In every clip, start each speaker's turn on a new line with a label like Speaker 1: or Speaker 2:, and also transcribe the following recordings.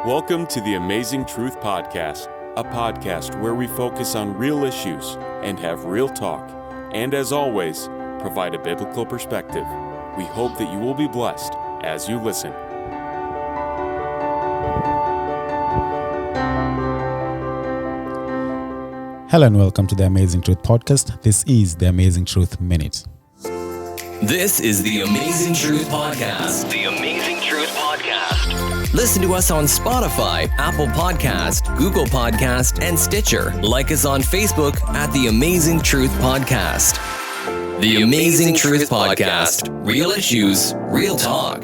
Speaker 1: Welcome to the Amazing Truth Podcast, a podcast where we focus on real issues and have real talk, and as always, provide a biblical perspective. We hope that you will be blessed as you listen.
Speaker 2: Hello and welcome to the Amazing Truth Podcast. This is the Amazing Truth Minute.
Speaker 3: This is the Amazing Truth Podcast. The Amazing Truth Podcast. Listen to us on Spotify, Apple Podcast, Google Podcast, and Stitcher. Like us on Facebook at the Amazing Truth Podcast. The Amazing Truth Podcast. Real issues, real talk.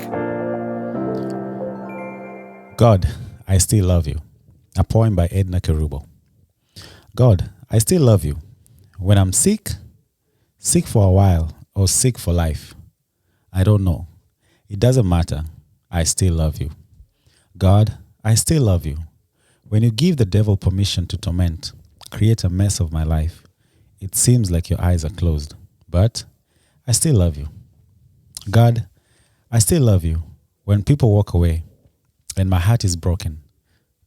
Speaker 2: God, I still love you. A poem by Edna Kerubo. God, I still love you. When I'm sick for a while, or sick for life, I don't know. It doesn't matter. I still love you. God, I still love you. When you give the devil permission to torment, create a mess of my life, it seems like your eyes are closed. But I still love you. God, I still love you. When people walk away and my heart is broken,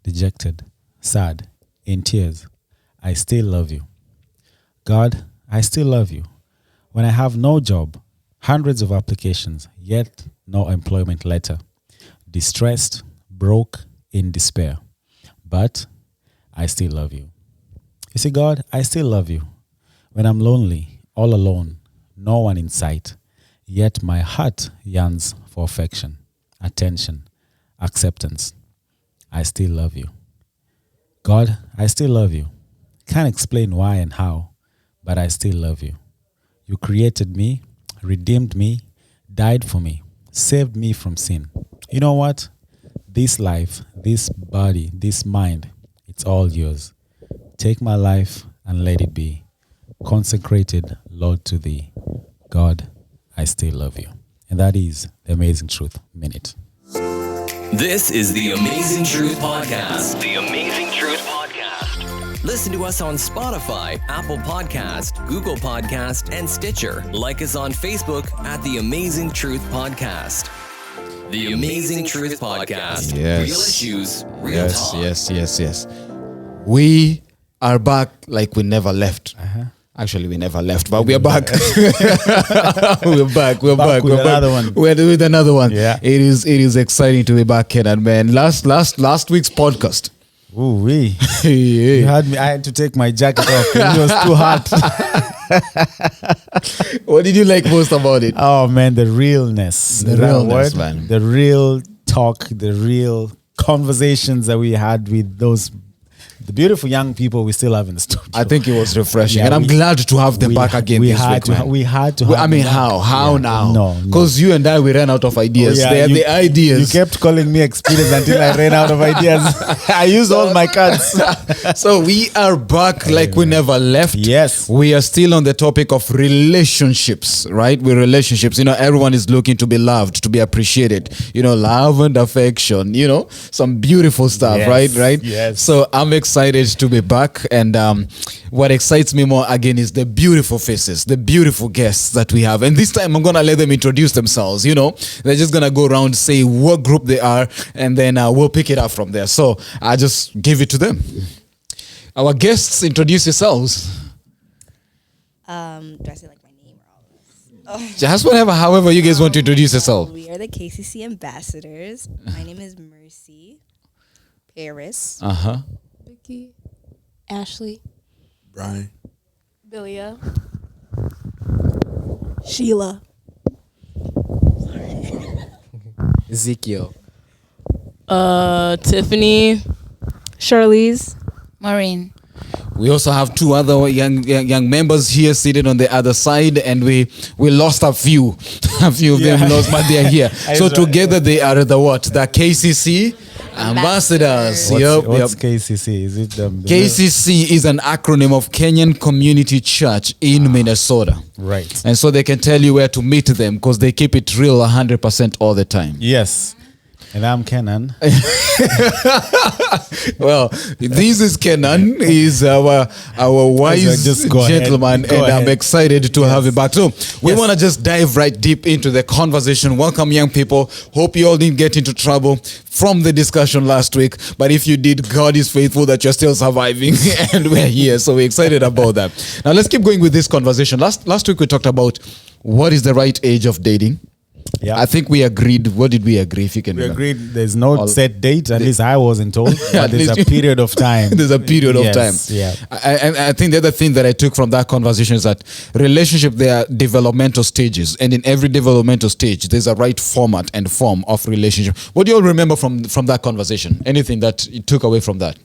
Speaker 2: dejected, sad, in tears, I still love you. God, I still love you. When I have no job, hundreds of applications, yet no employment letter, distressed, broke, in despair. But I still love you. You see, God, I still love you. When I'm lonely, all alone, no one in sight, yet my heart yearns for affection, attention, acceptance. I still love you. God, I still love you. Can't explain why and how, but I still love you. You created me, redeemed me, died for me, saved me from sin. You know what? This life, this body, this mind, it's all yours. Take my life and let it be consecrated, Lord, to thee. God, I still love you. And that is the Amazing Truth Minute.
Speaker 3: This is the Amazing Truth Podcast. The Amazing Truth Podcast. Listen to us on Spotify, Apple Podcast, Google Podcast, and Stitcher. Like us on Facebook at the Amazing Truth Podcast. The Amazing Truth Podcast.
Speaker 4: Yes.
Speaker 3: Real issues, real talk.
Speaker 4: Yes. We are back like we never left. Actually, we never left, but we are back. We're back with another one. We're with another one.
Speaker 2: Yeah.
Speaker 4: It is exciting to be back, Kenan, man. Last week's podcast.
Speaker 2: Ooh wee!
Speaker 4: Yeah.
Speaker 2: You had me. I had to take my jacket off. It was too hot.
Speaker 4: What did you like most about it?
Speaker 2: Oh man, the realness.
Speaker 4: The
Speaker 2: Is that a
Speaker 4: realness,
Speaker 2: word?
Speaker 4: man.
Speaker 2: The real talk, the real conversations that we had with the beautiful young people we still have in the studio.
Speaker 4: I think it was refreshing,
Speaker 2: Yeah,
Speaker 4: and I'm glad to have them back again this week, man.
Speaker 2: We had to.
Speaker 4: I
Speaker 2: have
Speaker 4: mean,
Speaker 2: them back.
Speaker 4: how
Speaker 2: Yeah.
Speaker 4: now?
Speaker 2: No.
Speaker 4: Because you and I, we ran out of ideas.
Speaker 2: Oh, yeah,
Speaker 4: They are the ideas.
Speaker 2: You kept calling me experience until I ran out of ideas. I used all my cards.
Speaker 4: So we are back like we never left.
Speaker 2: Yes.
Speaker 4: We are still on the topic of relationships, right? With relationships, everyone is looking to be loved, to be appreciated, love and affection, some beautiful stuff,
Speaker 2: Yes.
Speaker 4: right?
Speaker 2: Yes.
Speaker 4: So I'm excited to be back. And what excites me more again is the beautiful faces, the beautiful guests that we have. And this time I'm going to let them introduce themselves. They're just going to go around, say what group they are, and then we'll pick it up from there. So I just give it to them. Our guests, introduce yourselves.
Speaker 5: Do I say like my name or all of this?
Speaker 4: Just however you guys want to introduce yourself.
Speaker 5: We are the KCC ambassadors. My name is Mercy Paris.
Speaker 6: Vicky, Ashley,
Speaker 7: Brian,
Speaker 6: Billia, Sheila,
Speaker 7: Ezekiel,
Speaker 6: Tiffany, Charlize,
Speaker 8: Maureen.
Speaker 4: We also have two other young members here seated on the other side, and we lost a few of them lost, but they are here. So together they are the what? The KCC ambassadors.
Speaker 2: What's KCC? Is it
Speaker 4: KCC is an acronym of Kenyan Community Church in Minnesota.
Speaker 2: Right.
Speaker 4: And so they can tell you where to meet them because they keep it real 100% all the time.
Speaker 2: Yes. And I'm Kenan.
Speaker 4: Well, this is Kenan. He's our wise
Speaker 2: Just go
Speaker 4: gentleman,
Speaker 2: ahead. Go
Speaker 4: and I'm
Speaker 2: ahead.
Speaker 4: excited to have him back. So we
Speaker 2: Yes.
Speaker 4: want to just dive right deep into the conversation. Welcome, young people. Hope you all didn't get into trouble from the discussion last week. But if you did, God is faithful that you're still surviving, and we're here. So we're excited about that. Now let's keep going with this conversation. Last week we talked about what is the right age of dating.
Speaker 2: Yeah.
Speaker 4: I think we agreed. What did we agree? If you can
Speaker 2: We
Speaker 4: remember.
Speaker 2: agreed there's no set date. At least I wasn't told.
Speaker 4: At
Speaker 2: But there's a
Speaker 4: least-
Speaker 2: period of time.
Speaker 4: There's a period of
Speaker 2: Yes,
Speaker 4: time.
Speaker 2: Yeah.
Speaker 4: I think the other thing that I took from that conversation is that relationship, there are developmental stages, and in every developmental stage, there's a right format and form of relationship. What do you all remember from that conversation? Anything that you took away from that?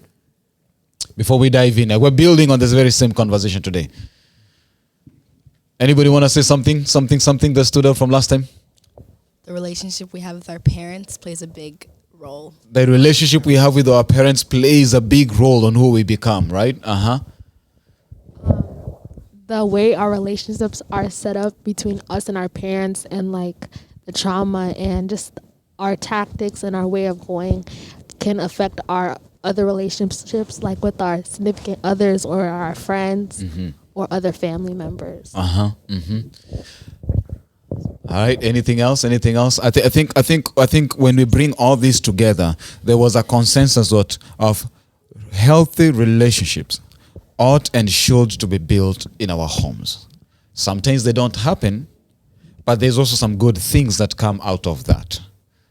Speaker 4: Before we dive in, we're building on this very same conversation today. Anybody want to say something that stood out from last time?
Speaker 5: The relationship we have with our parents plays a big role.
Speaker 4: The relationship we have with our parents plays a big role on who we become, right?
Speaker 6: The way our relationships are set up between us and our parents, and like the trauma and just our tactics and our way of going can affect our other relationships, like with our significant others or our friends or other family members.
Speaker 4: All right. Anything else? I think when we bring all this together, there was a consensus of healthy relationships ought and should to be built in our homes. Sometimes they don't happen, but there's also some good things that come out of that.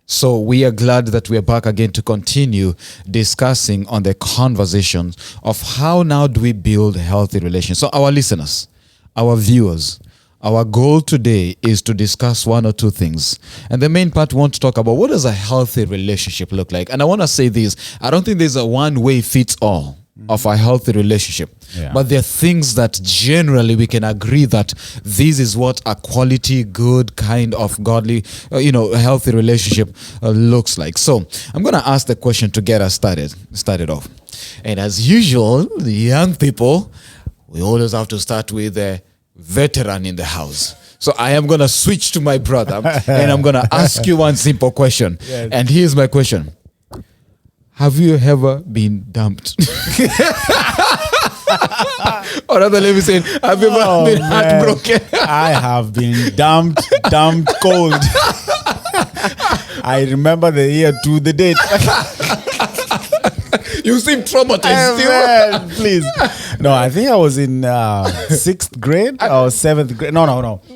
Speaker 4: So we are glad that we are back again to continue discussing on the conversations of how now do we build healthy relations. So our listeners, our viewers, our goal today is to discuss one or two things. And the main part we want to talk about, what does a healthy relationship look like? And I want to say this, I don't think there's a one way fits all of a healthy relationship.
Speaker 2: Yeah.
Speaker 4: But there are things that generally we can agree that this is what a quality, good, kind of godly, healthy relationship looks like. So I'm going to ask the question to get us started off. And as usual, the young people, we always have to start with the veteran in the house. So I am going to switch to my brother and I'm going to ask you one simple question.
Speaker 2: Yes.
Speaker 4: And here's my question. Have you ever been dumped? Or rather, let me say, have you ever been
Speaker 2: man.
Speaker 4: heartbroken?
Speaker 2: I have been dumped cold. I remember the year to the date.
Speaker 4: You seem traumatized.
Speaker 2: Man, please. No, I think I was in 6th grade or 7th grade. No.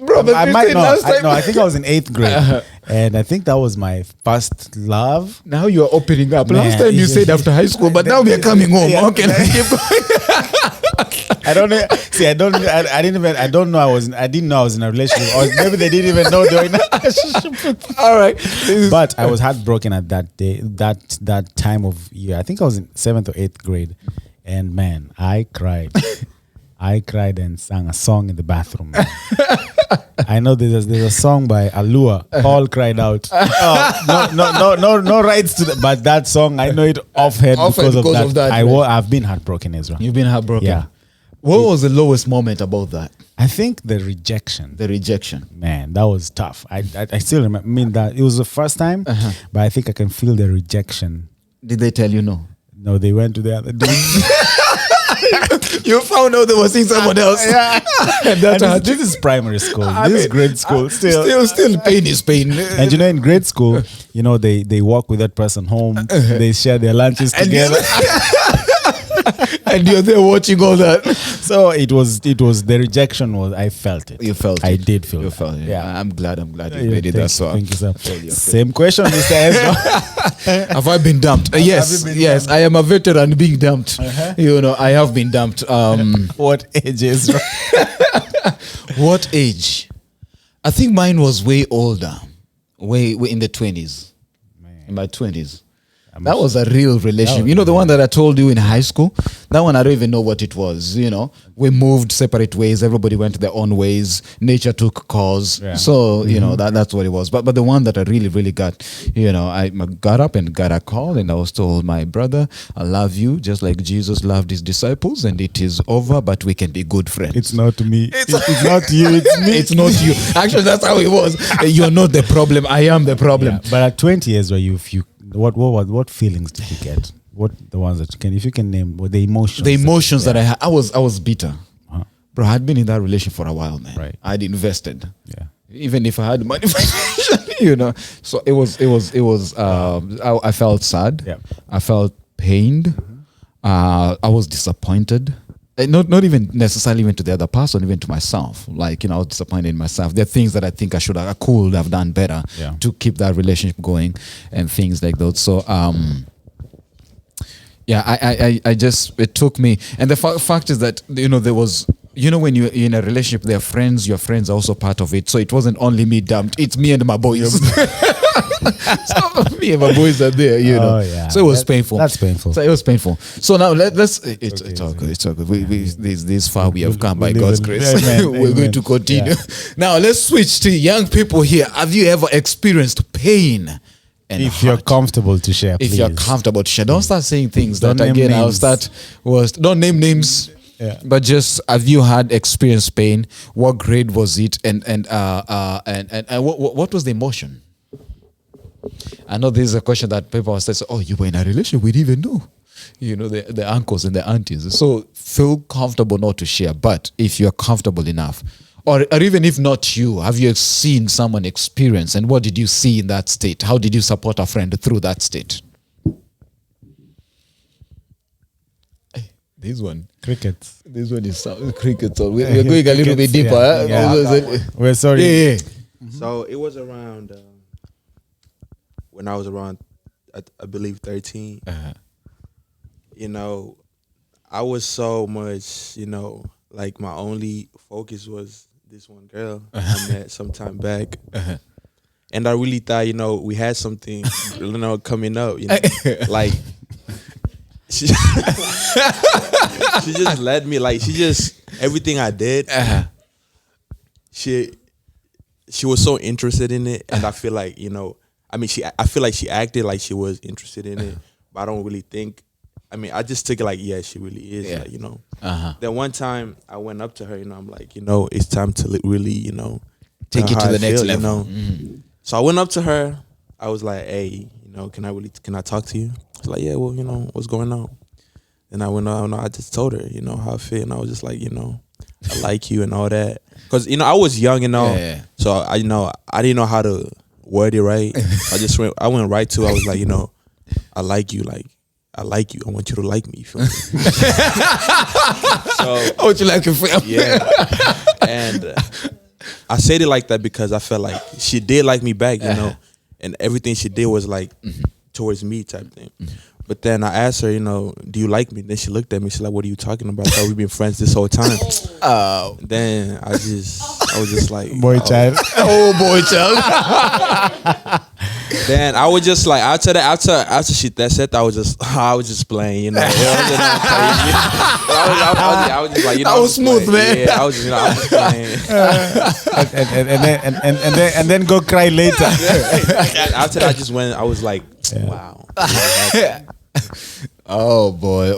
Speaker 4: Bro, but you said last time-
Speaker 2: I think I was in 8th grade. And I think that was my first love.
Speaker 4: Now you are opening up.
Speaker 2: Man,
Speaker 4: Last time you said after high school, but now we are coming home.
Speaker 2: Yeah.
Speaker 4: How can I keep going?
Speaker 2: I don't know. See, I don't know. I didn't know I was in a relationship, or maybe they didn't even know they were in a relationship.
Speaker 4: All right.
Speaker 2: But I was heartbroken at that day, that time of year. I think I was in 7th or 8th grade, and man, I cried. I cried and sang a song in the bathroom. Man. I know there's a song by Alua. All cried out. No rights to that. But that song, I know it offhead because of that. I've been heartbroken, Ezra.
Speaker 4: You've been heartbroken.
Speaker 2: Yeah.
Speaker 4: What was the lowest moment about that?
Speaker 2: I think the rejection.
Speaker 4: The rejection.
Speaker 2: Man, that was tough. I still remember. I mean, that it was the first time, but I think I can feel the rejection.
Speaker 4: Did they tell you no?
Speaker 2: No, they went to the other dude.
Speaker 4: You found out they were seeing someone else.
Speaker 2: Yeah.
Speaker 4: And that
Speaker 2: And this is primary school. This is grade school.
Speaker 4: Still pain is pain.
Speaker 2: And in grade school, they walk with that person home. They share their lunches together.
Speaker 4: And you're there watching all that.
Speaker 2: So it was the rejection was, I felt it.
Speaker 4: You felt
Speaker 2: I
Speaker 4: it.
Speaker 2: did feel
Speaker 4: You
Speaker 2: it.
Speaker 4: felt it.
Speaker 2: Yeah.
Speaker 4: I'm glad you made it that far.
Speaker 2: Thank you, sir. Same question, Mr. Ezra.
Speaker 4: Have I been dumped? Yes.
Speaker 2: been
Speaker 4: Yes. I am a veteran being dumped. I have been dumped.
Speaker 2: What age, Ezra?
Speaker 4: What age? I think mine was way older. Way in the 20s. In my 20s. That was a real relationship. You know, the one that I told you in high school? That one, I don't even know what it was. We moved separate ways. Everybody went their own ways. Nature took course.
Speaker 2: Yeah.
Speaker 4: So, that's what it was. But the one that I really, really got, I got up and got a call and I was told, my brother, I love you just like Jesus loved his disciples, and it is over, but we can be good friends.
Speaker 2: It's not me. It's not you. It's me.
Speaker 4: It's not you. Actually, that's how it was. You're not the problem. I am the problem.
Speaker 2: Yeah. But at 20 years, where you What feelings did you get? What the ones that you can, if you can name, what the emotions?
Speaker 4: The emotions that I had, I was bitter.
Speaker 2: Uh-huh.
Speaker 4: Bro, I had been in that relation for a while, man.
Speaker 2: Right.
Speaker 4: I'd invested.
Speaker 2: Yeah.
Speaker 4: Even if I had money, you know. So it was. I felt sad.
Speaker 2: Yeah.
Speaker 4: I felt pained. I was disappointed. Not even necessarily even to the other person, even to myself. Like, I was disappointed in myself. There are things that I think I could have done better to keep that relationship going and things like those. So I just, it took me, and the fact is that, there was, when you're in a relationship, there are friends, your friends are also part of it. So it wasn't only me dumped, it's me and my boys. So me and my boys are there,
Speaker 2: Oh, yeah.
Speaker 4: So it was painful.
Speaker 2: That's painful.
Speaker 4: So it was painful. So now it's all good. It's all good. This far we have come by God's grace. We're going to continue.
Speaker 2: Yeah.
Speaker 4: Now let's switch to young people here. Have you ever experienced pain? And
Speaker 2: If you're
Speaker 4: hurt?
Speaker 2: comfortable to share,
Speaker 4: If
Speaker 2: please.
Speaker 4: you're comfortable to share, don't start saying things
Speaker 2: Don't
Speaker 4: that
Speaker 2: name
Speaker 4: again I'll
Speaker 2: names.
Speaker 4: start was don't name names.
Speaker 2: Yeah.
Speaker 4: But just have you had experienced pain? What grade was it? And what was the emotion? I know this is a question that people say, "Oh, you were in a relationship, we didn't even know." The uncles and the aunties. So feel comfortable not to share. But if you're comfortable enough, or even if not you, have you seen someone experience, and what did you see in that state? How did you support a friend through that state? This one.
Speaker 2: Crickets.
Speaker 4: This one is cricket. So we're going a little bit deeper.
Speaker 2: Yeah. We're sorry.
Speaker 4: Yeah.
Speaker 7: So it was around when I was around, I believe 13. I was so much, like my only focus was this one girl I met some time back. And I really thought, we had something, coming up, like she just led me, like everything I did, she was so interested in it, and I feel like, I feel like she acted like she was interested in it, but I don't really think. I just took it like, yeah, she really is.
Speaker 4: Yeah.
Speaker 7: Like, Then one time I went up to her, I'm like, it's time to really,
Speaker 4: Take
Speaker 7: tell
Speaker 4: it
Speaker 7: her
Speaker 4: to the
Speaker 7: how I
Speaker 4: next
Speaker 7: feel,
Speaker 4: level.
Speaker 7: So I went up to her. I was like, hey, can I talk to you? She's like, yeah, well, what's going on? And I went on, I just told her, how I feel. And I was just like, I like you and all that. Because, I was young and all.
Speaker 4: Yeah.
Speaker 7: So, I didn't know how to word it right. I went right to, I was like, I like you. Like, I like you. I want you to like me. You feel me? So,
Speaker 4: I want you like a friend.
Speaker 7: yeah. And I said it like that because I felt like she did like me back, and everything she did was like towards me type thing. But then I asked her, do you like me? Then she looked at me. She's like, what are you talking about? I thought we've been friends this whole time. Then I was just like,
Speaker 2: Boy child.
Speaker 4: Oh, boy, child.
Speaker 7: Then I was just like, after she that said that, I was just playing, I was just like,
Speaker 4: That was smooth, man.
Speaker 7: Yeah, I was just playing.
Speaker 2: and then go cry later.
Speaker 7: After that, I just went. I was like, wow.
Speaker 4: Oh boy.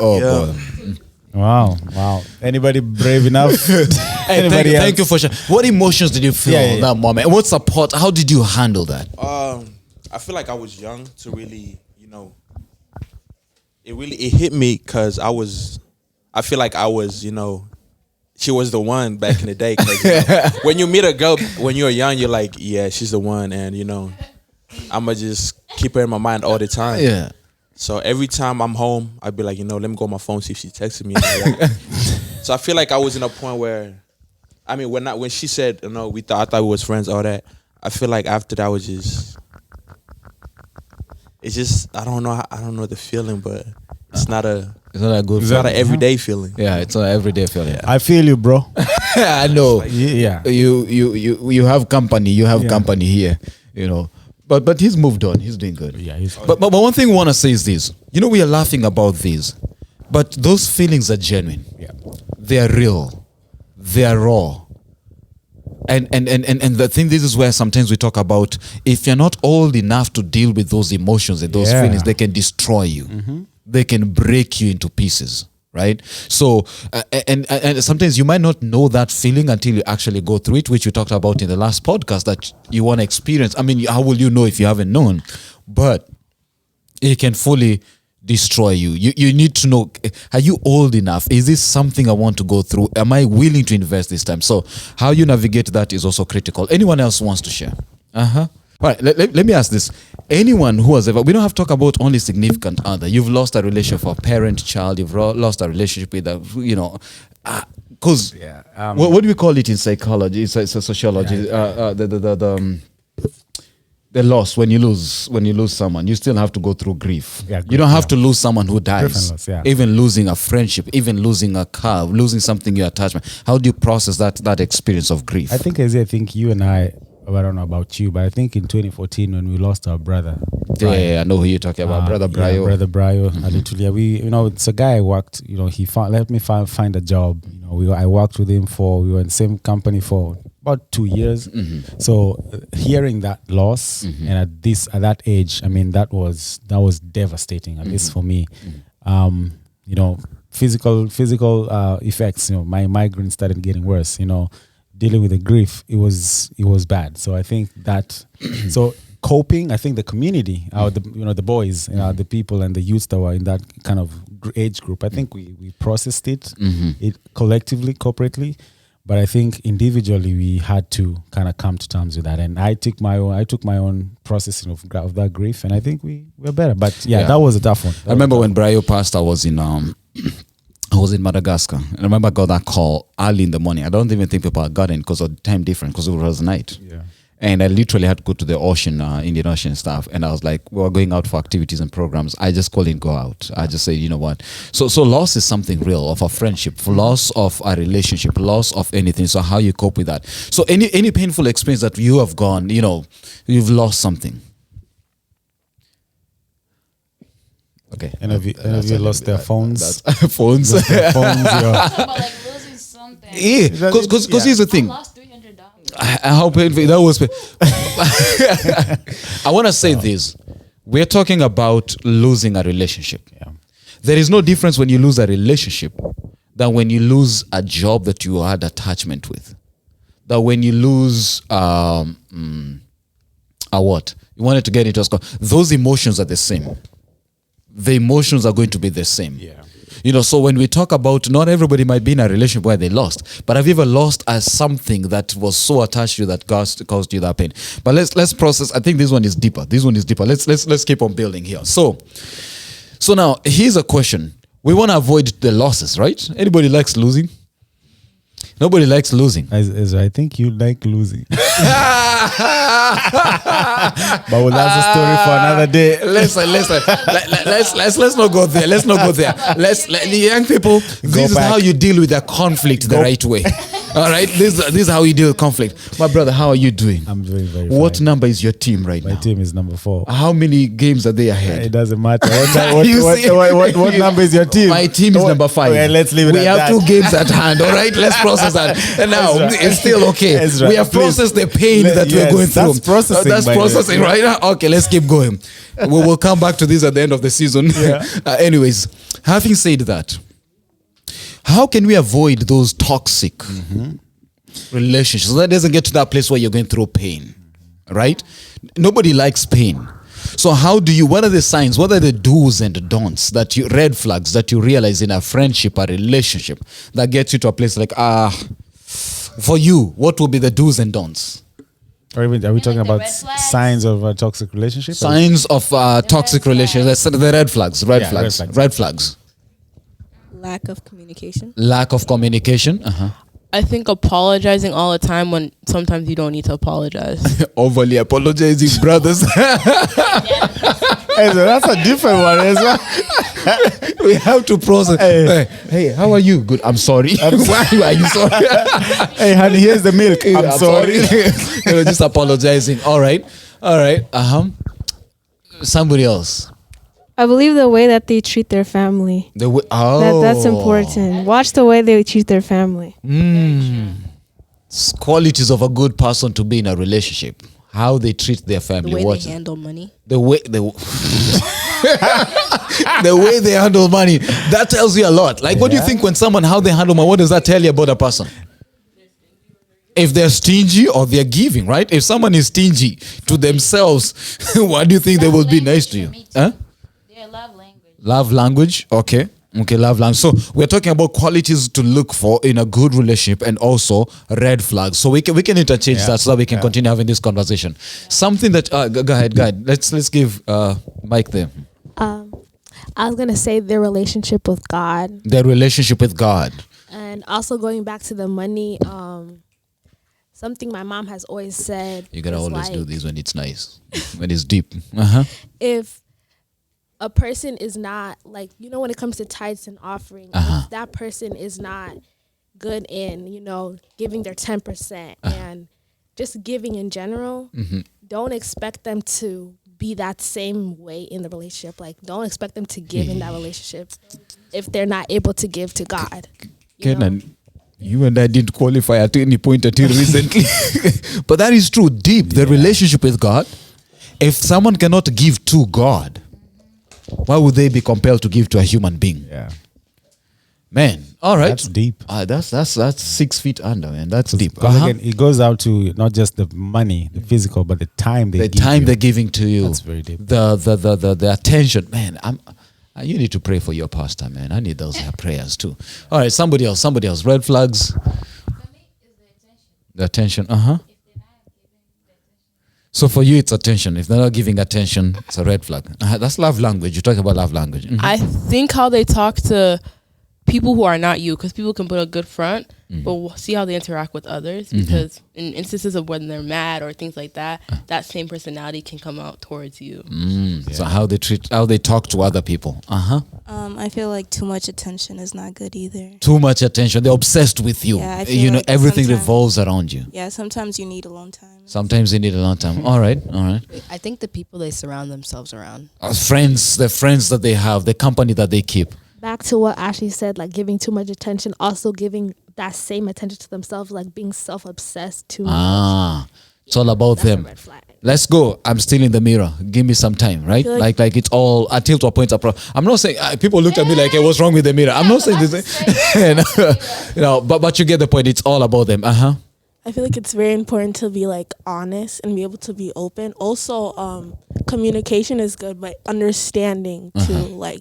Speaker 2: Wow. Anybody brave enough?
Speaker 4: Hey, thank you for sharing. What emotions did you feel in that moment? What support? How did you handle that?
Speaker 7: I feel like I was young to really, it hit me because I feel like I was, she was the one back in the day. 'Cause, when you meet a girl, when you're young, you're like, yeah, she's the one. And, I'm going to just keep her in my mind all the time.
Speaker 4: Yeah.
Speaker 7: So every time I'm home, I'd be like, let me go on my phone, see if she texted me. So I feel like I was in a point where, when she said, I thought we was friends, all that, I feel like after that was just, it's just, I don't know the feeling, but it's not a
Speaker 4: good
Speaker 7: it's not an everyday feeling.
Speaker 4: Yeah, it's an everyday feeling.
Speaker 2: I feel you, bro.
Speaker 4: I know.
Speaker 2: Yeah.
Speaker 4: You have company. You have company here. But he's moved on. He's doing good.
Speaker 2: Yeah.
Speaker 4: But one thing we want to say is this. We are laughing about this, but those feelings are genuine.
Speaker 2: Yeah.
Speaker 4: They are real. They are raw. And the thing, this is where sometimes we talk about, if you're not old enough to deal with those emotions and those feelings, they can destroy you. They can break you into pieces, right? So, and sometimes you might not know that feeling until you actually go through it, which we talked about in the last podcast, that you want to experience. How will you know if you haven't known? But it can fully destroy you. You need to know, are you old enough? Is this something I want to go through? Am I willing to invest this time? So how you navigate that is also critical. Anyone else wants to share? All right, let me ask this. Anyone who has ever, we don't have to talk about only significant other. You've lost a relationship for a parent, child, you've lost a relationship with a, because what do we call it in psychology? It's sociology. The loss, when you lose someone, you still have to go through grief. You don't have to lose someone who dies.
Speaker 2: Loss,
Speaker 4: even losing a friendship, even losing a car, losing something you attachment. How do you process that experience of grief?
Speaker 2: I think you and I don't know about you, but I think in 2014 when we lost our brother.
Speaker 4: Yeah, I know who you're talking about, Brother Brayo.
Speaker 2: Yeah, Brother Brayo. Literally, it's a guy I worked. He let me find a job. I worked with him we were in the same company for about 2 years. So hearing that loss and at that age, I mean that was devastating, at least for me. Physical effects. My migraine started getting worse. Dealing with the grief, it was bad. So I think that coping, I think the community, the boys, the people and the youths that were in that kind of age group, I think we processed it collectively, corporately. But I think individually we had to kind of come to terms with that, and I took my own processing of that grief, and I think we were better. But that was a tough one.
Speaker 4: I remember when Brayo passed, I was in Madagascar, and I remember I got that call early in the morning. I don't even think people had gotten because of the time difference, because it was night.
Speaker 2: Yeah.
Speaker 4: And I literally had to go to the ocean, Indian Ocean stuff. And I was like, we were going out for activities and programs. I just couldn't go out. I just said, you know what? So loss is something real, of a friendship, loss of a relationship, loss of anything. So how you cope with that? So any painful experience that you have gone, you've lost something. Okay.
Speaker 2: And have you lost their phones?
Speaker 4: Phones.
Speaker 2: Lost their phones,
Speaker 8: But like losing something.
Speaker 4: Yeah, because here's the thing.
Speaker 8: I lost $300.
Speaker 4: How painful that was. I want to say this. We're talking about losing a relationship.
Speaker 2: Yeah.
Speaker 4: There is no difference when you lose a relationship than when you lose a job that you had attachment with. That when you lose a what? You wanted to get into a score. Those emotions are the same. The emotions are going to be the same.
Speaker 2: Yeah.
Speaker 4: So when we talk about, not everybody might be in a relationship where they lost, but have you ever lost as something that was so attached to you that caused you that pain? But let's process. I think this one is deeper. Let's keep on building here. So now here's a question. We want to avoid the losses, right? Anybody likes losing? Nobody likes losing.
Speaker 2: Ezra, I think you like losing. But that's a story for another day.
Speaker 4: Let's not go there. Let's not go there. Young people, this is how you deal with a conflict the right way. All right, this is how you deal with conflict. My brother, how are you doing?
Speaker 2: I'm doing very
Speaker 4: What
Speaker 2: fine.
Speaker 4: number is your team right now?
Speaker 2: My team is number 4.
Speaker 4: How many games are they ahead?
Speaker 2: It doesn't matter. What number is your team?
Speaker 4: My team is number 5.
Speaker 2: Okay, let's leave it
Speaker 4: We
Speaker 2: at
Speaker 4: have
Speaker 2: that.
Speaker 4: 2 games at hand. All right, let's process that. And now
Speaker 2: Ezra.
Speaker 4: it's still okay.
Speaker 2: Ezra,
Speaker 4: we have
Speaker 2: please.
Speaker 4: processed the pain that we're
Speaker 2: Yes,
Speaker 4: going through.
Speaker 2: that's processing,
Speaker 4: That's
Speaker 2: by the way.
Speaker 4: processing right now. Okay, let's keep going. We will come back to this at the end of the season.
Speaker 2: Yeah.
Speaker 4: Anyways, having said that, how can we avoid those toxic relationships so that doesn't get to that place where you're going through pain, right? Nobody likes pain. So what are the signs, what are the do's and don'ts red flags that you realize in a friendship, a relationship that gets you to a place like, for you, what will be the do's and don'ts?
Speaker 2: Or even, are we talking
Speaker 8: the
Speaker 2: about
Speaker 8: red flags?
Speaker 2: signs of a toxic relationship?
Speaker 4: Signs of toxic
Speaker 8: red
Speaker 4: relationships, the red flags,
Speaker 2: red flags.
Speaker 4: red flags.
Speaker 5: Lack of communication.
Speaker 4: Lack of communication.
Speaker 9: I think apologizing all the time when sometimes you don't need to apologize.
Speaker 4: Overly apologizing, brothers.
Speaker 2: Ezra, that's a different one, Ezra.
Speaker 4: We have to process. Hey, how are you? Good. I'm sorry. Why are you sorry?
Speaker 2: Hey, honey, here's the milk. I'm sorry.
Speaker 4: Just apologizing. All right. Somebody else.
Speaker 10: I believe the way that they treat their family. That's important. Watch the way they treat their family.
Speaker 4: It's qualities of a good person to be in a relationship. How they treat their family.
Speaker 5: The way they handle money.
Speaker 4: The way they handle money. That tells you a lot. Like, what do you think when how they handle money? What does that tell you about a person? If they're stingy or they're giving, right? If someone is stingy to themselves, why do you think they will be nice to you? Huh? Love language. Okay, love language. So we're talking about qualities to look for in a good relationship and also red flags. So we can interchange that so that we can continue having this conversation. Something that go ahead. Let's give Mike there.
Speaker 6: I was gonna say their relationship with God.
Speaker 4: Their relationship with God.
Speaker 6: And also going back to the money, something my mom has always said.
Speaker 4: You gotta always
Speaker 6: like,
Speaker 4: do this when it's nice, when it's deep.
Speaker 6: If a person is not like, when it comes to tithes and offering, if that person is not good in, giving their 10% and just giving in general, don't expect them to be that same way in the relationship. Like, don't expect them to give in that relationship if they're not able to give to God.
Speaker 4: Kenan, you and I didn't qualify at any point until recently. But that is true. Deep, the relationship with God. If someone cannot give to God, why would they be compelled to give to a human being?
Speaker 2: Yeah.
Speaker 4: Man, all right.
Speaker 2: That's deep.
Speaker 4: That's 6 feet under, man. That's deep.
Speaker 2: Again, it goes out to not just the money, the physical, but the time they give you.
Speaker 4: They're giving to you.
Speaker 2: That's very deep.
Speaker 4: The attention, man. You need to pray for your pastor, man. I need those prayers too. All right, somebody else. Red flags.
Speaker 8: For me, it's
Speaker 4: the attention. So for you, it's attention. If they're not giving attention, it's a red flag. That's love language. You're talking about love language.
Speaker 9: I think how they talk to people who are not you, because people can put a good front, but we'll see how they interact with others, because in instances of when they're mad or things like that, that same personality can come out towards you.
Speaker 4: So how they talk to other people.
Speaker 5: I feel like too much attention is not good either.
Speaker 4: Too much attention. They're obsessed with you.
Speaker 5: Yeah, I feel like
Speaker 4: everything revolves around you.
Speaker 5: Yeah, sometimes you need alone time.
Speaker 4: Sometimes you need a long time. All right.
Speaker 11: I think the people they surround themselves around.
Speaker 4: Friends, the friends that they have, the company that they keep.
Speaker 6: Back to what Ashley said, like giving too much attention, also giving that same attention to themselves, like being self-obsessed too much.
Speaker 4: It's all about
Speaker 6: That's a
Speaker 4: them.
Speaker 6: red flag.
Speaker 4: Let's go. I'm still in the mirror. Give me some time, right? Like it's all until to a point. I'm not saying people looked at me like, hey, what's wrong with the mirror? I'm not saying this. But you get the point. It's all about them.
Speaker 12: I feel like it's very important to be like honest and be able to be open. Also, communication is good, but understanding too,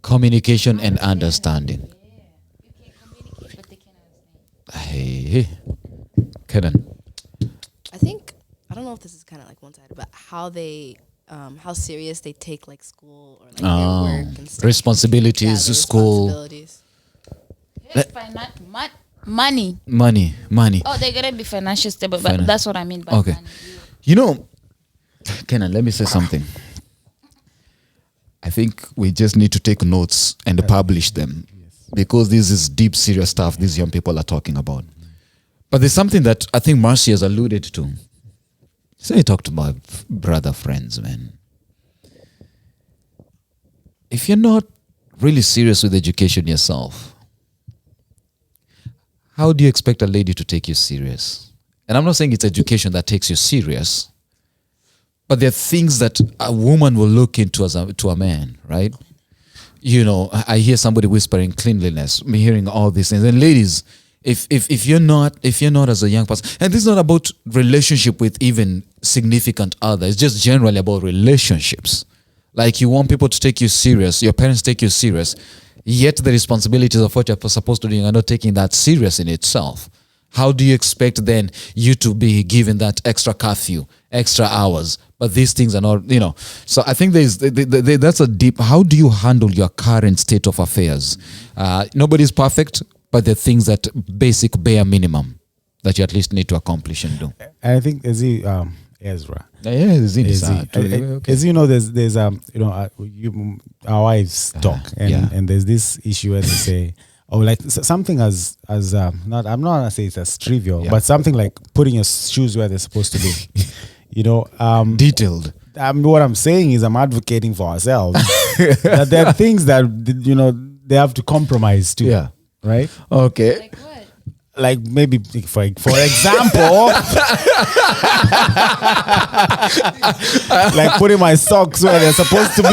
Speaker 4: communication and understanding.
Speaker 8: You can communicate, but they can't understand.
Speaker 4: Hey, Kenan.
Speaker 11: I don't know if this is kind of like one-sided, but how serious they take like school or like their work and stuff.
Speaker 4: Responsibilities,
Speaker 11: their
Speaker 4: school.
Speaker 11: Responsibilities.
Speaker 4: Money.
Speaker 8: Oh, they're gonna be financially stable, but that's what I mean by money.
Speaker 4: Kenan, let me say something. I think we just need to take notes and publish them, because this is deep, serious stuff these young people are talking about. But there's something that I think Marcy has alluded to. So I talk to my brother friends, man. If you're not really serious with education yourself, how do you expect a lady to take you serious? And I'm not saying it's education that takes you serious, but there are things that a woman will look into to a man, right? I hear somebody whispering cleanliness. I'm hearing all these things. And ladies, if you're not as a young person, and this is not about relationship with even significant other, it's just generally about relationships. Like, you want people to take you serious, your parents take you serious, yet the responsibilities of what you're supposed to do are not taking that serious in itself. How do you expect then you to be given that extra curfew, extra hours? But these things are not, So I think that's a deep. How do you handle your current state of affairs? Nobody's perfect, but there are things that basic bare minimum that you at least need to accomplish and do.
Speaker 2: And I think Ezra.
Speaker 4: As
Speaker 2: you know, there's our wives talk, and there's this issue where they say, like something as not, I'm not gonna say it's as trivial, but something like putting your shoes where they're supposed to be.
Speaker 4: Detailed.
Speaker 2: What I'm saying is I'm advocating for ourselves that there are things that they have to compromise too.
Speaker 4: Yeah.
Speaker 2: Right.
Speaker 4: Okay.
Speaker 8: Like what?
Speaker 2: Like maybe for example, like putting my socks where they're supposed to be.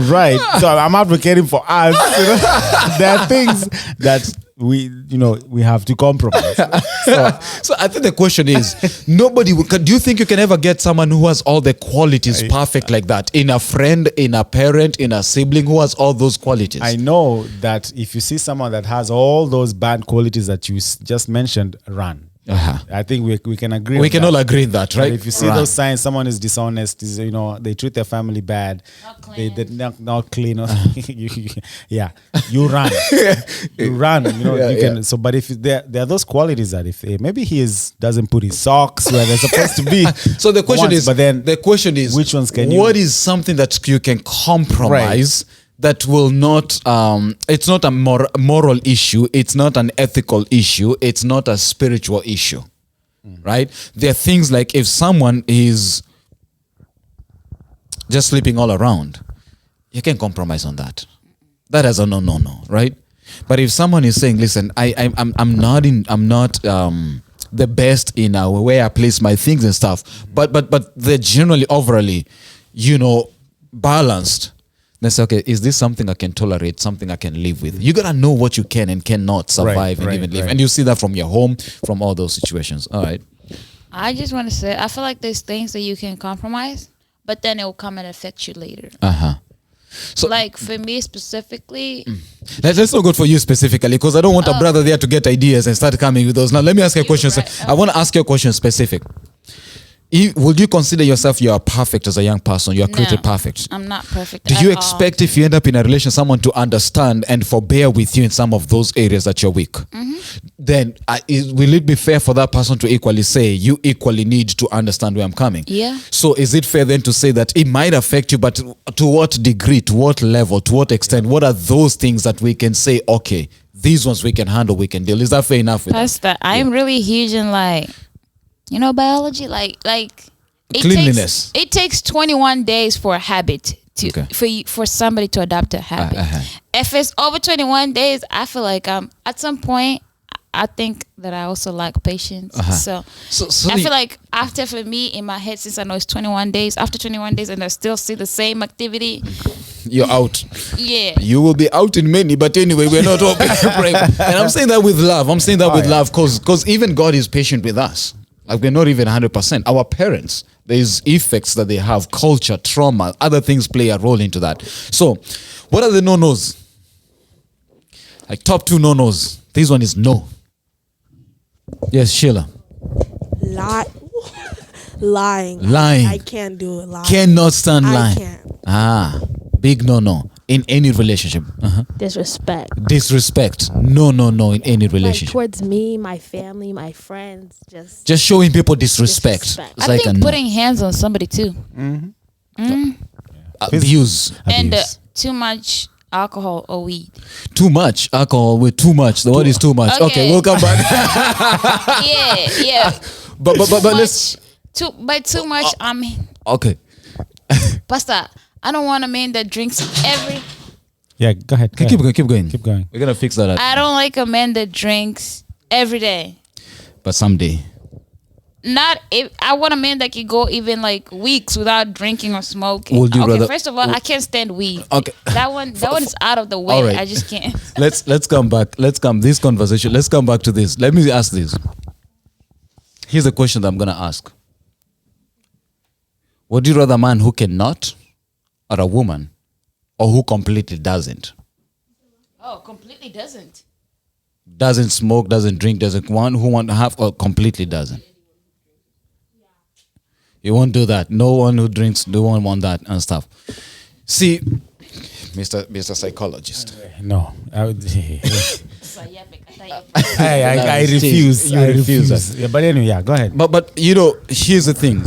Speaker 2: Right. So I'm advocating for us. There are things that we have to compromise.
Speaker 4: So I think the question is, do you think you can ever get someone who has all the qualities perfect like that? In a friend, in a parent, in a sibling, who has all those qualities?
Speaker 2: I know that if you see someone that has all those bad qualities that you just mentioned, run. I think we can agree.
Speaker 4: We can all agree in that, right?
Speaker 2: But if you see those signs, someone is dishonest, they treat their family bad, they're not clean. Yeah, you run, you run. You can. So, but if there are those qualities that if maybe doesn't put his socks where they're supposed to be.
Speaker 4: So the question is,
Speaker 2: which ones can you?
Speaker 4: What is something that you can compromise? Right. That will not, it's not a moral issue. It's not an ethical issue. It's not a spiritual issue, right? There are things like if someone is just sleeping all around, you can compromise on that. That is a no, right? But if someone is saying, listen, I'm not the best in where I place my things and stuff, but they're generally overally, balanced. They say, okay, is this something I can tolerate, something I can live with? You got to know what you can and cannot survive and even live. Right. And you see that from your home, from all those situations. All right.
Speaker 8: I just want to say, I feel like there's things that you can compromise, but then it will come and affect you later. So, like for me specifically,
Speaker 4: let's not go for you specifically, because I don't want a brother there to get ideas and start coming with those. Now, let me ask you a question. Right. I want to ask you a question specific. Would you consider yourself you are perfect as a young person? You are created perfect.
Speaker 8: I'm not perfect.
Speaker 4: Do you expect if you end up in a relation, someone to understand and forbear with you in some of those areas that you're weak? Then will it be fair for that person to equally say, you equally need to understand where I'm coming?
Speaker 8: Yeah.
Speaker 4: So is it fair then to say that it might affect you, but to what degree, to what level, to what extent? What are those things that we can say, okay, these ones we can handle, we can deal? Is that fair enough?
Speaker 8: Pastor, I'm really huge in biology, like
Speaker 4: cleanliness.
Speaker 8: It takes 21 days for a habit for somebody to adopt a habit. If it's over 21 days, I feel like at some point I think that I also lack patience. So I feel like for me in my head, since I know it's 21 days, after 21 days and I still see the same activity,
Speaker 4: you're out.
Speaker 8: Yeah.
Speaker 4: You will be out in many, but anyway, we're not all brave. And I'm saying that with love. Love because even God is patient with us. Like we're not even 100%. Our parents, there's effects that they have, culture, trauma, other things play a role into that. So, what are the no-nos? Like top 2 no-nos. This one is no. Yes, Sheila.
Speaker 12: Lying. I can't do it. Lying.
Speaker 4: Cannot stand lying.
Speaker 12: I can't.
Speaker 4: Big no in any relationship. Disrespect. No in any relationship.
Speaker 6: Like towards me, my family, my friends.
Speaker 4: Just showing people disrespect.
Speaker 8: I think putting hands on somebody too.
Speaker 4: Abuse.
Speaker 8: And too much alcohol or weed.
Speaker 4: Too much alcohol with too much. The word is too much. Okay, we'll come back.
Speaker 8: yeah.
Speaker 4: But let's.
Speaker 8: By too much,
Speaker 4: okay.
Speaker 8: Pastor, I don't want a man that drinks every.
Speaker 2: Yeah, go ahead.
Speaker 4: Keep going. We're gonna fix that.
Speaker 8: I don't like a man that drinks every day.
Speaker 4: But someday.
Speaker 8: Not if I want a man that can go even like weeks without drinking or smoking. First of all, I can't stand weed.
Speaker 4: Okay.
Speaker 8: That one is out of the way. Right. I just can't.
Speaker 4: Let's come back. Let's come back to this. Let me ask this. Here's the question that I'm gonna ask. Would you rather a man who cannot or a woman or who completely doesn't?
Speaker 8: Oh, completely doesn't.
Speaker 4: Doesn't smoke, doesn't drink, doesn't want, who want to have or completely doesn't? You won't do that. No one who drinks, they won't want that and stuff. See, Mr. Psychologist.
Speaker 2: No. I refuse. I refuse. Yeah, but anyway, go ahead.
Speaker 4: But here's the thing.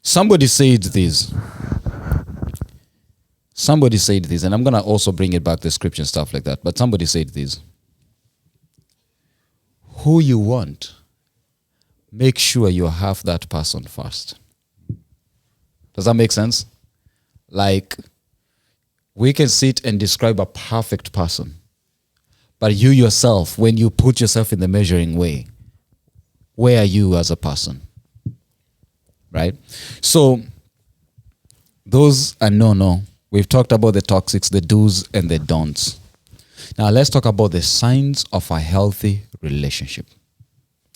Speaker 4: Somebody said this, and I'm going to also bring it back to scripture and stuff like that. But somebody said this. Who you want, make sure you have that person first. Does that make sense? Like, we can sit and describe a perfect person. But you yourself, when you put yourself in the measuring way, where are you as a person? Right? So, those are no. We've talked about the toxics, the do's and the don'ts. Now let's talk about the signs of a healthy relationship.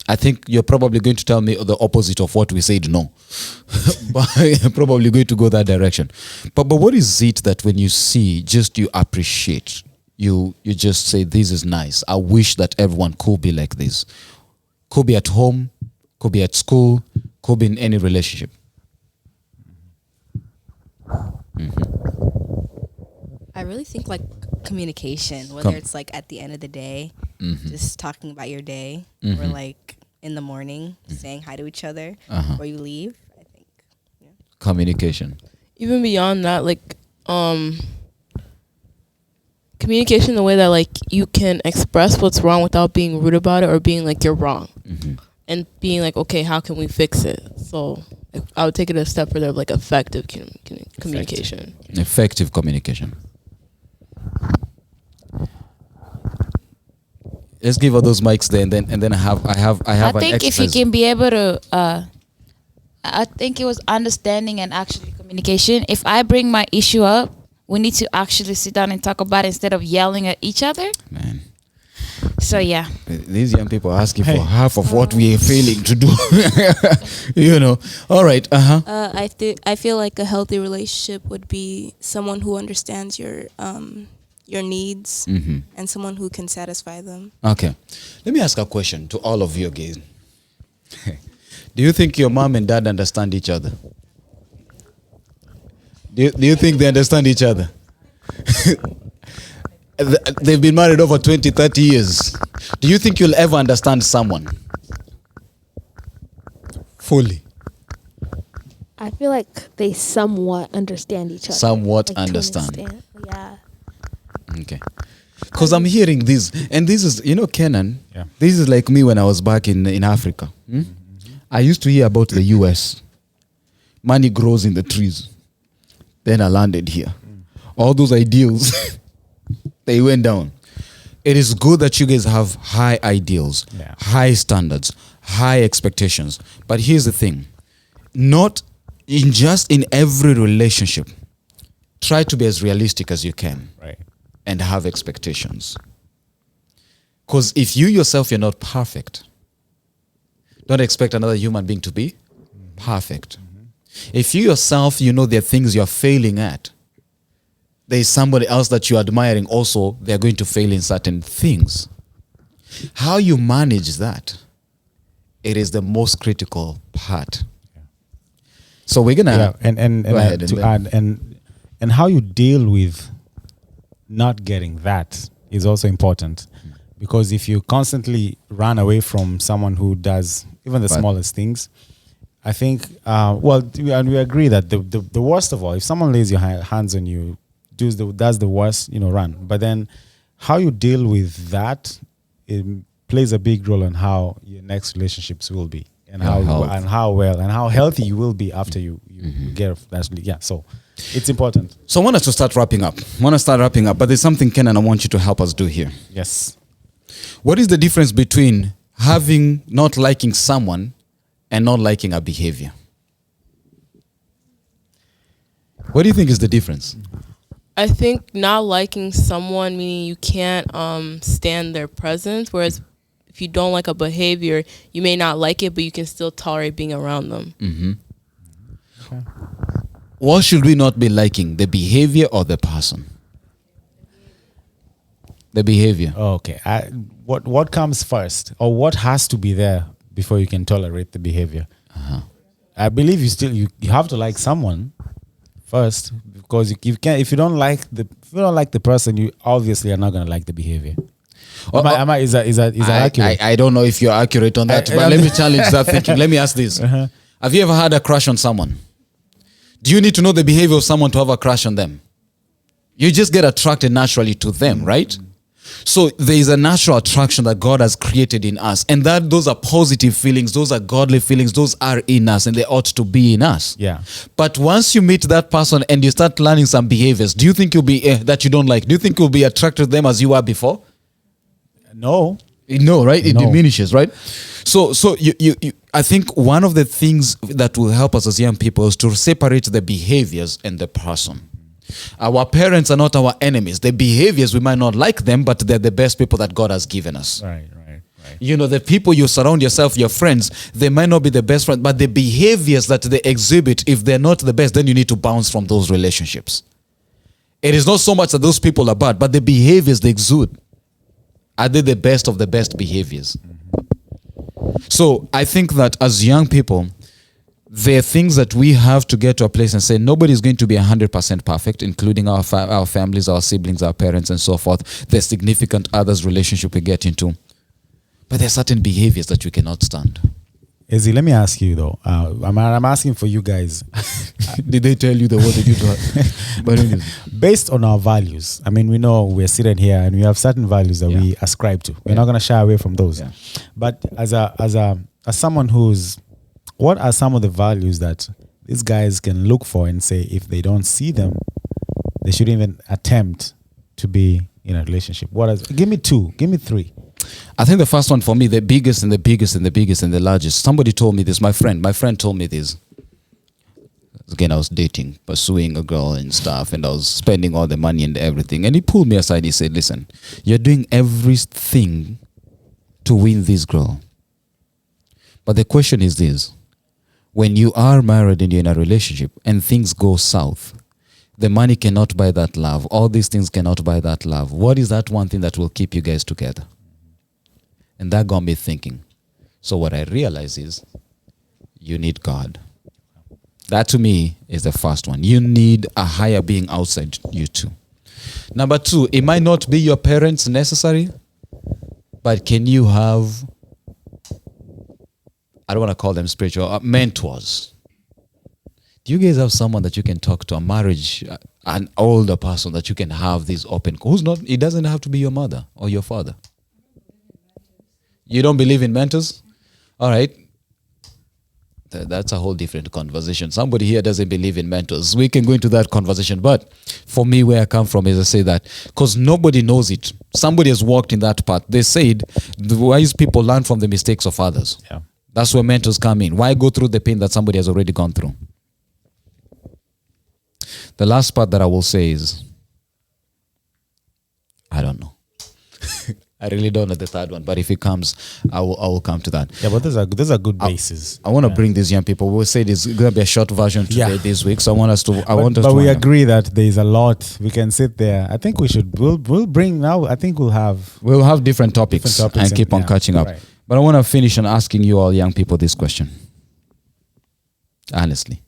Speaker 4: I think you're probably going to tell me the opposite of what we said no. But you're probably going to go that direction. But what is it that when you see, just you appreciate, you just say, this is nice. I wish that everyone could be like this. Could be at home, could be at school, could be in any relationship.
Speaker 5: I really think like communication, whether it's like at the end of the day, just talking about your day, or like in the morning, saying hi to each other before you leave. I think
Speaker 4: communication.
Speaker 9: Even beyond that, like communication in the way that like you can express what's wrong without being rude about it or being like you're wrong, and being like, okay, how can we fix it? So I would take it a step further of like effective communication.
Speaker 4: Effective communication. Let's give her those mics there, and then I have.
Speaker 8: I think if you can be able to, I think it was understanding and actually communication. If I bring my issue up, we need to actually sit down and talk about it instead of yelling at each other.
Speaker 4: Man.
Speaker 8: So yeah,
Speaker 4: these young people are asking for half of what we are failing to do. All right.
Speaker 12: I feel like a healthy relationship would be someone who understands your needs and someone who can satisfy them.
Speaker 4: Okay, let me ask a question to all of you again. Do you think your mom and dad understand each other? Do you think they understand each other? They've been married over 20, 30 years. Do you think you'll ever understand someone fully?
Speaker 6: I feel like they somewhat understand each other.
Speaker 4: Somewhat like understand.
Speaker 6: Yeah.
Speaker 4: Okay. Because I'm hearing this, and this is, Kenan, this is like me when I was back in Africa. I used to hear about the US. Money grows in the trees. Then I landed here. All those ideals, they went down. It is good that you guys have high ideals, high standards, high expectations. But here's the thing. Not in every relationship, try to be as realistic as you can.
Speaker 2: Right.
Speaker 4: And have expectations. Because if you yourself, you're not perfect, don't expect another human being to be perfect. If you yourself, there are things you're failing at, there's somebody else that you're admiring also, they're going to fail in certain things. How you manage that, it is the most critical part. So we're going to...
Speaker 2: And how you deal with not getting that is also important, because if you constantly run away from someone who does even the smallest things, I think we agree that the worst of all, if someone lays your hands on you, does the worst, run. But then how you deal with that, it plays a big role on how your next relationships will be, and how healthy you will be after you get that. So it's important.
Speaker 4: So I want us to start wrapping up. But there's something, Kenan, I want you to help us do here.
Speaker 2: Yes.
Speaker 4: What is the difference between not liking someone and not liking a behavior? What do you think is the difference?
Speaker 9: I think not liking someone, meaning you can't stand their presence, whereas if you don't like a behavior, you may not like it, but you can still tolerate being around them.
Speaker 2: Okay.
Speaker 4: What should we not be liking, the behavior or the person? The behavior.
Speaker 2: Okay. What comes first, or what has to be there before you can tolerate the behavior? I believe you have to like someone first, because if you don't like the person, you obviously are not going to like the behavior. Is that accurate?
Speaker 4: I don't know if you're accurate on that, but let me challenge that thinking. Let me ask this: have you ever had a crush on someone? Do you need to know the behavior of someone to have a crush on them? You just get attracted naturally to them, right? So there is a natural attraction that God has created in us, and those are positive feelings, those are godly feelings, those are in us, and they ought to be in us.
Speaker 2: Yeah.
Speaker 4: But once you meet that person and you start learning some behaviors, do you think you'll be that you don't like? Do you think you'll be attracted to them as you were before?
Speaker 2: No.
Speaker 4: No, right? It diminishes, right? So you I think one of the things that will help us as young people is to separate the behaviors and the person. Our parents are not our enemies. The behaviors, we might not like them, but they're the best people that God has given us.
Speaker 2: Right.
Speaker 4: You know, the people you surround yourself, your friends, they might not be the best friends, but the behaviors that they exhibit, if they're not the best, then you need to bounce from those relationships. It is not so much that those people are bad, but the behaviors they exude, are they the best of the best behaviors? So I think that as young people, there are things that we have to get to a place and say, nobody's going to be 100% perfect, including our families, our siblings, our parents, and so forth. There's significant others relationship we get into. But there are certain behaviors that we cannot stand.
Speaker 2: Izzy, let me ask you though. I'm asking for you guys.
Speaker 4: Did they tell you that what did you do? But
Speaker 2: based on our values, I mean, we know we're sitting here and we have certain values that we ascribe to. We're not going to shy away from those. Yeah. But as someone who's, what are some of the values that these guys can look for and say if they don't see them, they shouldn't even attempt to be in a relationship? Give me 2, give me 3.
Speaker 4: I think the first one for me, the biggest and the largest. Somebody told me this, my friend told me this. Again, I was dating, pursuing a girl and stuff, and I was spending all the money and everything. And he pulled me aside, he said, listen, you're doing everything to win this girl. But the question is this, when you are married and you're in a relationship and things go south, the money cannot buy that love. All these things cannot buy that love. What is that one thing that will keep you guys together? And that got me thinking. So what I realize is you need God. That to me is the first one. You need a higher being outside you too. Number 2, it might not be your parents necessary, but can you have, I don't want to call them spiritual, mentors? Do you guys have someone that you can talk to, a marriage, an older person that you can have this open, it doesn't have to be your mother or your father. You don't believe in mentors? All right. That's a whole different conversation. Somebody here doesn't believe in mentors. We can go into that conversation. But for me, where I come from is I say that because nobody knows it. Somebody has walked in that path. They said the wise people learn from the mistakes of others.
Speaker 2: Yeah.
Speaker 4: That's where mentors come in. Why go through the pain that somebody has already gone through? The last part that I will say is, I don't know. I really don't know the third one, but if it comes, I will come to that.
Speaker 2: Yeah, but those are good bases.
Speaker 4: I want to bring these young people. We'll say there's going to be a short version today this week, so I want us to.
Speaker 2: But we agree that there is a lot. We can sit there. I think we should. We'll bring now. I think we'll have
Speaker 4: different topics and keep on catching up. Right. But I want to finish on asking you all young people this question. Honestly,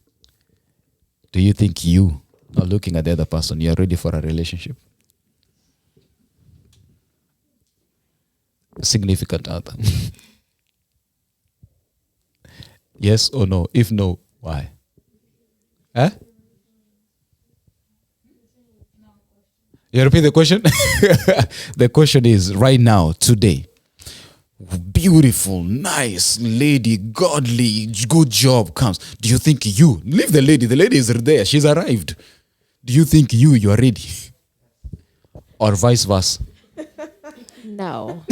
Speaker 4: do you think you are looking at the other person, you're ready for a relationship? Significant other. Yes or no? If no, why? Huh? You repeat the question? The question is, right now, today, beautiful, nice lady, godly, good job comes. Do you think you, leave the lady is there, she's arrived. Do you think you are ready? Or vice versa?
Speaker 6: No.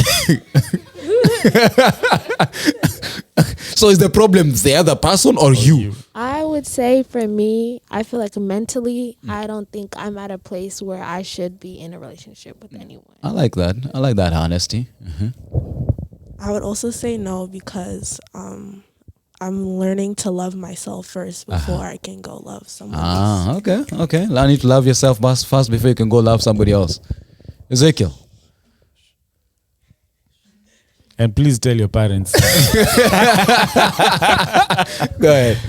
Speaker 4: So is the problem the other person or you?
Speaker 6: I would say for me, I feel like mentally, I don't think I'm at a place where I should be in a relationship with anyone.
Speaker 4: I like that. I like that honesty.
Speaker 12: I would also say no because I'm learning to love myself first before I can go love someone else.
Speaker 4: Okay. Learning to love yourself first before you can go love somebody else. Ezekiel.
Speaker 2: And please tell your parents.
Speaker 4: Go ahead.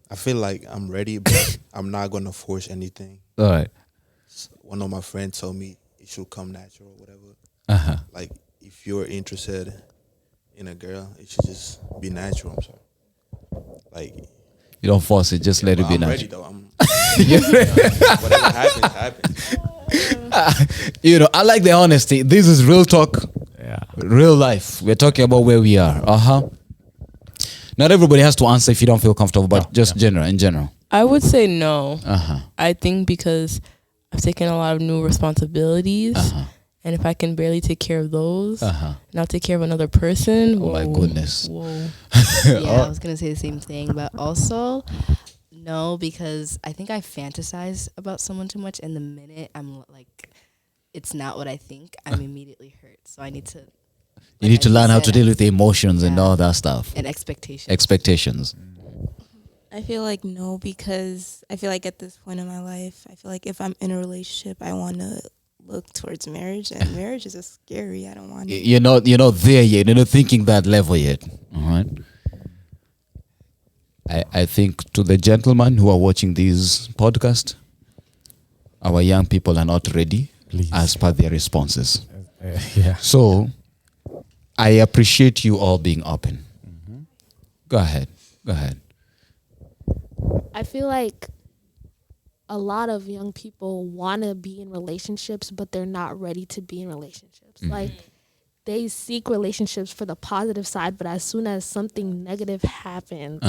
Speaker 7: I feel like I'm ready, but I'm not going to force anything.
Speaker 4: All right.
Speaker 7: One of my friends told me it should come natural or whatever. Like, if you're interested in a girl, it should just be natural. I'm sorry. Like,
Speaker 4: you don't force it, just let it be natural.
Speaker 7: Ready, though. Whatever happens.
Speaker 4: I like the honesty. This is real talk, real life. We're talking about where we are. Not everybody has to answer if you don't feel comfortable, but in general.
Speaker 9: I would say no. I think because I've taken a lot of new responsibilities, and if I can barely take care of those, and I'll take care of another person.
Speaker 4: Oh my goodness.
Speaker 5: Whoa. Yeah, I was gonna say the same thing, but also
Speaker 11: no, because I think I fantasize about someone too much, and the minute I'm like, it's not what I think, I'm immediately hurt. So I need to.
Speaker 4: You need to learn how to deal with the emotions and all that stuff.
Speaker 11: And expectations.
Speaker 4: Expectations.
Speaker 10: I feel like no, because I feel like at this point in my life, I feel like if I'm in a relationship, I want to look towards marriage, and marriage is just scary. I don't want it.
Speaker 4: You're not there yet. You're not thinking that level yet. All right. I think to the gentlemen who are watching this podcast, our young people are not ready. Please. As per their responses.
Speaker 2: Yeah.
Speaker 4: So I appreciate you all being open. Mm-hmm. Go ahead.
Speaker 6: I feel like a lot of young people want to be in relationships, but they're not ready to be in relationships. Mm-hmm. Like, they seek relationships for the positive side, but as soon as something negative happens,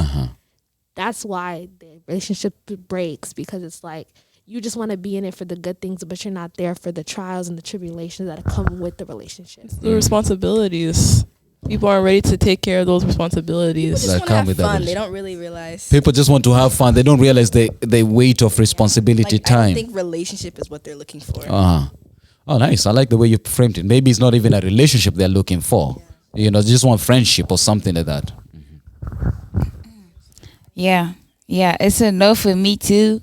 Speaker 6: that's why the relationship breaks, because it's like you just want to be in it for the good things, but you're not there for the trials and the tribulations that come with the relationship.
Speaker 9: The responsibilities. People aren't ready to take care of those responsibilities.
Speaker 11: People just want to have fun. They don't really realize.
Speaker 4: People just want to have fun. They don't realize the weight of responsibility time.
Speaker 11: I don't think relationship is what they're looking for.
Speaker 4: Oh, nice. I like the way you framed it. Maybe it's not even a relationship they're looking for. Yeah. They just want friendship or something like that.
Speaker 8: Yeah. It's a no for me too,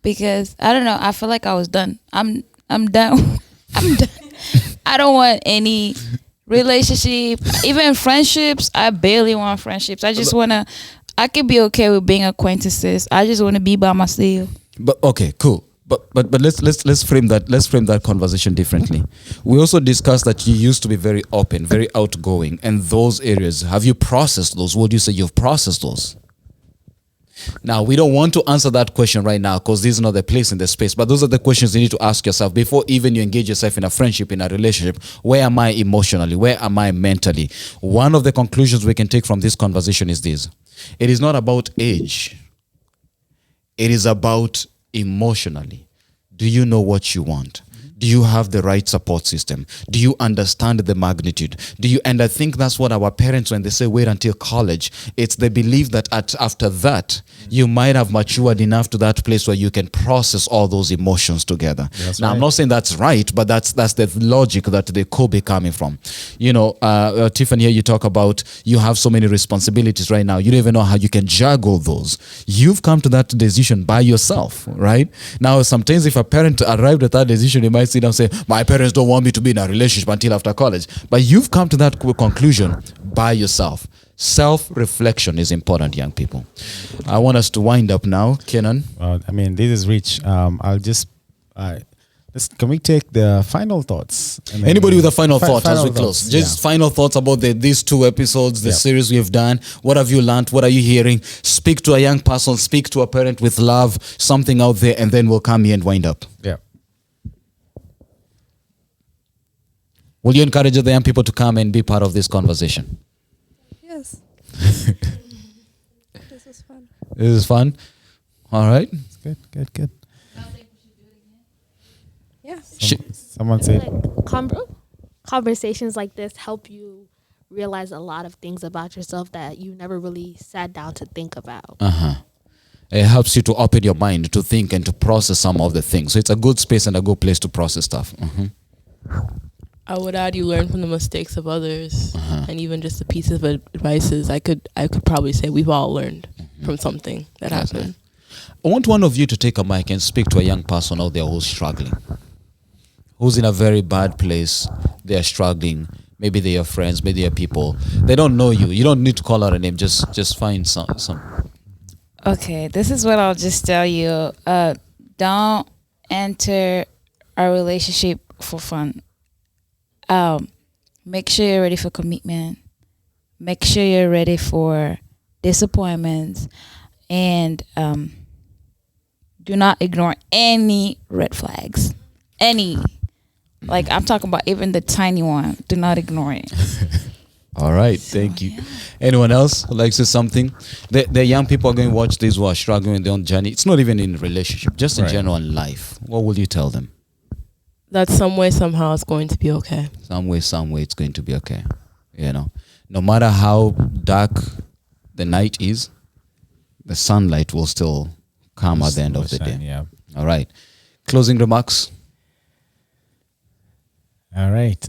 Speaker 8: because I don't know. I feel like I was done. I'm done. I'm done. I don't want any relationship, even friendships. I barely want friendships. I just I could be okay with being acquaintances. I just want to be by myself.
Speaker 4: But okay, cool. But let's frame that conversation differently. We also discussed that you used to be very open, very outgoing, and those areas. Have you processed those? Would you say you've processed those? Now, we don't want to answer that question right now because this is not the place in the space, but those are the questions you need to ask yourself before even you engage yourself in a friendship, in a relationship. Where am I emotionally? Where am I mentally? One of the conclusions we can take from this conversation is this. It is not about age. It is about emotionally. Do you know what you want? Do you have the right support system? Do you understand the magnitude? And I think that's what our parents, when they say wait until college, it's the belief that after that, you might have matured enough to that place where you can process all those emotions together. That's now, right. I'm not saying that's right, but that's the logic that they could be coming from. Tiffany, here you talk about you have so many responsibilities right now. You don't even know how you can juggle those. You've come to that decision by yourself, right? Now, sometimes if a parent arrived at that decision, you might sit down and say, my parents don't want me to be in a relationship until after college. But you've come to that conclusion by yourself. Self-reflection is important, young people. I want us to wind up now. Kenan?
Speaker 2: This is rich. Can we take the final thoughts?
Speaker 4: Anybody with a final thought as we close? Just final thoughts about these 2 episodes, the series we have done. What have you learned? What are you hearing? Speak to a young person, speak to a parent with love, something out there, and then we'll come here and wind up.
Speaker 2: Yeah.
Speaker 4: Will you encourage the young people to come and be part of this conversation?
Speaker 10: Yes. This is fun.
Speaker 4: This is fun? All right.
Speaker 2: Good.
Speaker 10: Yeah.
Speaker 2: Someone said
Speaker 6: conversations like this help you realize a lot of things about yourself that you never really sat down to think about.
Speaker 4: It helps you to open your mind to think and to process some of the things. So it's a good space and a good place to process stuff.
Speaker 9: I would add, you learn from the mistakes of others, and even just the pieces of advices. I could probably say we've all learned from something that happened.
Speaker 4: I want one of you to take a mic and speak to a young person out there who's struggling, who's in a very bad place. They're struggling. Maybe they are friends. Maybe they are people. They don't know you. You don't need to call out a name. Just find some.
Speaker 8: Okay, this is what I'll just tell you. Don't enter a relationship for fun. Make sure you're ready for commitment. Make sure you're ready for disappointments, and do not ignore any red flags. Any, like I'm talking about, even the tiny one. Do not ignore it.
Speaker 4: All right, thank you. Anyone else who likes to say something? The young people are going to watch this who are struggling with their own journey. It's not even in a relationship, just in general in life. What will you tell them?
Speaker 9: That some way, somehow, it's going to be okay.
Speaker 4: Some way, it's going to be okay. No matter how dark the night is, the sunlight will still come at the end of the day.
Speaker 2: Yeah.
Speaker 4: All right. Closing remarks.
Speaker 2: All right.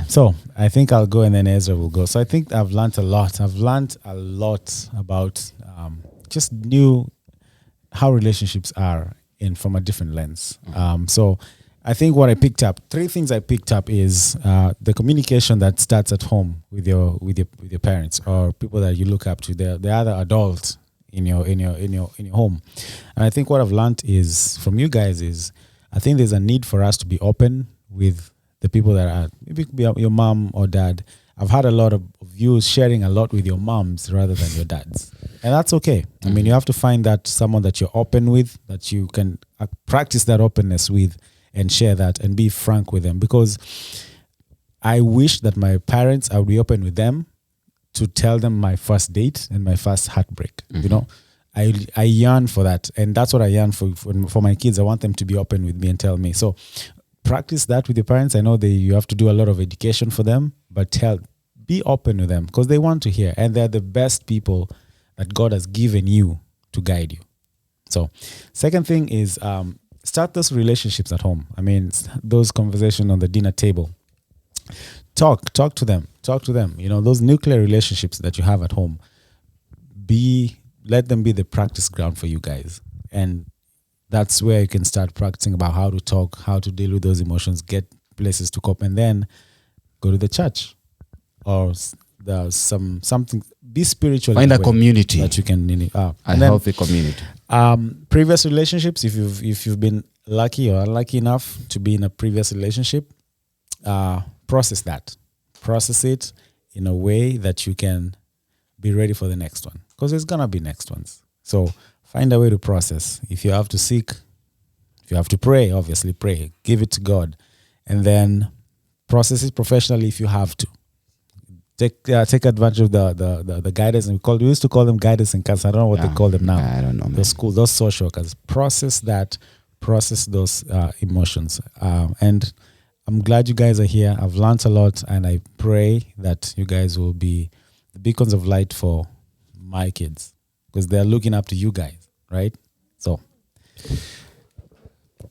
Speaker 2: So I think I'll go and then Ezra will go. So I think I've learned a lot. I've learned a lot about just how relationships are from a different lens. So I think what I picked up, 3 things I picked up is the communication that starts at home with your parents or people that you look up to. The other adults in your home. And I think what I've learned is from you guys is I think there's a need for us to be open with the people that are maybe it could be your mom or dad. I've had a lot of you sharing a lot with your moms rather than your dads. And that's okay. I mean, you have to find that someone that you're open with, that you can practice that openness with and share that and be frank with them. Because I wish that my parents, I would be open with them to tell them my first date and my first heartbreak. You know, I yearn for that. And that's what I yearn for my kids. I want them to be open with me and tell me. So practice that with your parents. I know you have to do a lot of education for them, but be open with them because they want to hear. And they're the best people that God has given you to guide you. So second thing is start those relationships at home. I mean, those conversations on the dinner table. Talk to them. You know, those nuclear relationships that you have at home, let them be the practice ground for you guys. And that's where you can start practicing about how to talk, how to deal with those emotions, get places to cope, and then go to the church or something. Be spiritual.
Speaker 4: Find a community
Speaker 2: that you can
Speaker 4: a healthy community.
Speaker 2: Previous relationships, if you've been lucky or unlucky enough to be in a previous relationship, process it in a way that you can be ready for the next one, because there's gonna be next ones. So find a way to process. If you have to seek, if you have to pray, obviously pray, give it to God, and then process it professionally if you have to. Take advantage of the guidance, and we used to call them guidance and counselors. I don't know what they call them now.
Speaker 4: I don't know.
Speaker 2: Those schools, those social workers, process those emotions. And I'm glad you guys are here. I've learned a lot, and I pray that you guys will be the beacons of light for my kids, because they're looking up to you guys, right? So,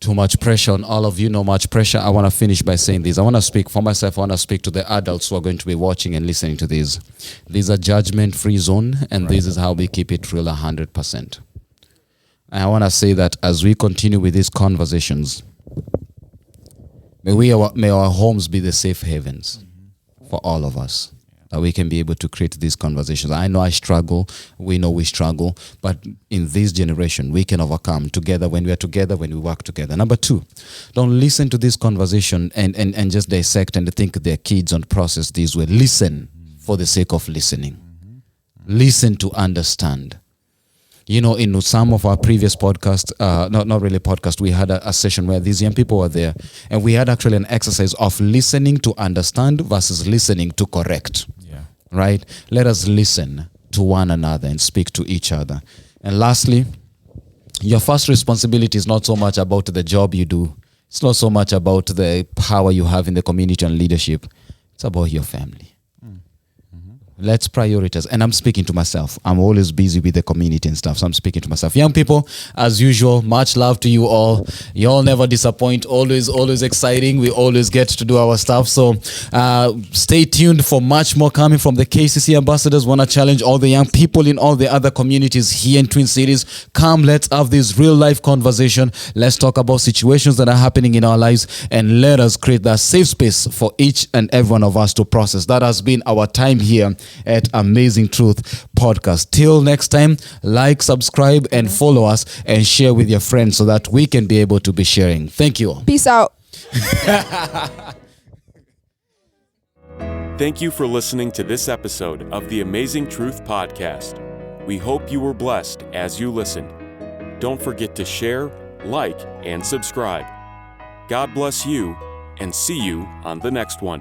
Speaker 4: too much pressure on all of you, no much pressure. I want to finish by saying this. I want to speak for myself. I want to speak to the adults who are going to be watching and listening to this. This is a judgment-free zone, and this is how we keep it real 100%. And I want to say that as we continue with these conversations, may our homes be the safe havens for all of us. That we can be able to create these conversations. I know I struggle. We know we struggle. But in this generation, we can overcome together when we are together, when we work together. Number 2, don't listen to this conversation and just dissect and think their kids don't process this way. Listen for the sake of listening. Listen to understand. You know, in some of our previous podcasts, not really podcast, we had a session where these young people were there, and we had actually an exercise of listening to understand versus listening to correct. Right? Let us listen to one another and speak to each other. And lastly, your first responsibility is not so much about the job you do. It's not so much about the power you have in the community and leadership. It's about your family. Let's prioritize. And I'm speaking to myself. I'm always busy with the community and stuff. So I'm speaking to myself. Young people, as usual, much love to you all. You all never disappoint. Always exciting. We always get to do our stuff. So stay tuned for much more coming from the KCC ambassadors. Want to challenge all the young people in all the other communities here in Twin Cities. Come, let's have this real life conversation. Let's talk about situations that are happening in our lives, and let us create that safe space for each and every one of us to process. That has been our time here at Amazing Truth Podcast. Till next time, like, subscribe, and follow us, and share with your friends so that we can be able to be sharing. Thank you.
Speaker 10: Peace out.
Speaker 1: Thank you for listening to this episode of the Amazing Truth Podcast. We hope you were blessed as you listened. Don't forget to share, like, and subscribe. God bless you, and see you on the next one.